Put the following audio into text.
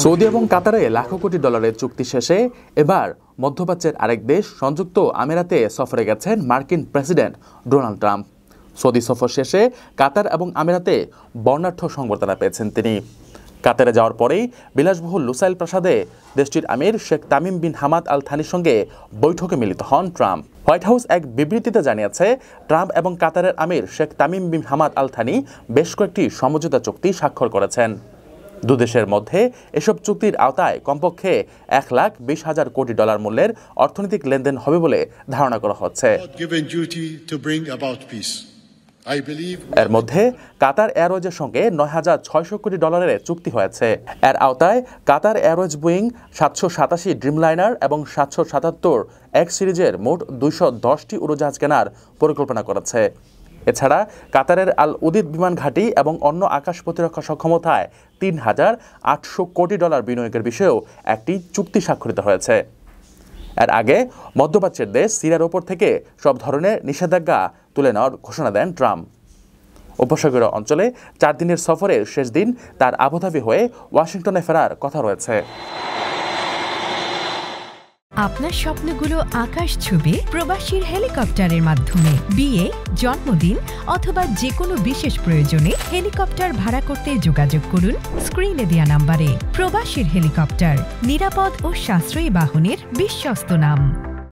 Saudi এবং কাতারে লাখো কোটি ডলারের চুক্তি শেষে এবার মধ্যপ্রাচ্যের আরেক দেশ সংযুক্ত আমিরাতে সফরে গেছেন মার্কিন প্রেসিডেন্ট ডোনাল্ড ট্রাম্প। সৌদি সফর শেষে কাতার এবং আমিরাতে বর্ণাঢ্য সংবর্ধনা পেয়েছেন তিনি। কাতারে যাওয়ার পরেই বিলাসবহুল লুসাইল প্রাসাদে দেশটির আমির Sheikh Tamim bin Hamad Al থানির সঙ্গে বৈঠকে মিলিত হন ট্রাম্প। হোয়াইট হাউস এক বিবৃতিতে জানিয়েছে, ট্রাম্প এবং কাতারের আমির Sheikh Tamim bin Hamad Al Thani বেশ কয়েকটি সমঝোতা চুক্তি স্বাক্ষর করেছেন। দুদেশের মধ্যে এসব চুক্তির আওতায় কমপক্ষে $1,20,000 কোটি মূল্যের অর্থনৈতিক লেনদেন হবে বলে ধারণা করা হচ্ছে। এর মধ্যে কাতার এয়ারওয়েজের সঙ্গে $9,600 কোটি চুক্তি হয়েছে। এর আওতায় কাতার এয়ারওয়েজ বোয়িং 787 ড্রিমলাইনার এবং 777 X সিরিজের মোট 210টি উড়োজাহাজ কেনার পরিকল্পনা করেছে। এছাড়া কাতারের আল উদিদ বিমান ঘাঁটি এবং অন্য আকাশ প্রতিরক্ষা সক্ষমতায় $3,800 কোটি বিনিয়োগের বিষয়েও একটি চুক্তি স্বাক্ষরিত হয়েছে। এর আগে মধ্যপ্রাচ্যের দেশ সিরিয়ার ওপর থেকে সব ধরনের নিষেধাজ্ঞা তুলে নেওয়ার ঘোষণা দেন ট্রাম্প। উপসাগরীয় অঞ্চলে 4 দিনের সফরের শেষ দিন তার আবুধাবি হয়ে ওয়াশিংটনে ফেরার কথা রয়েছে। আপনার স্বপ্নগুলো আকাশ ছুবে প্রবাসীর হেলিকপ্টারের মাধ্যমে। বিয়ে, জন্মদিন অথবা যে কোনো বিশেষ প্রয়োজনে হেলিকপ্টার ভাড়া করতে যোগাযোগ করুন স্ক্রিনে দেয়া নাম্বারে। প্রবাসীর হেলিকপ্টার, নিরাপদ ও সাশ্রয়ী বাহনের বিশ্বস্ত নাম।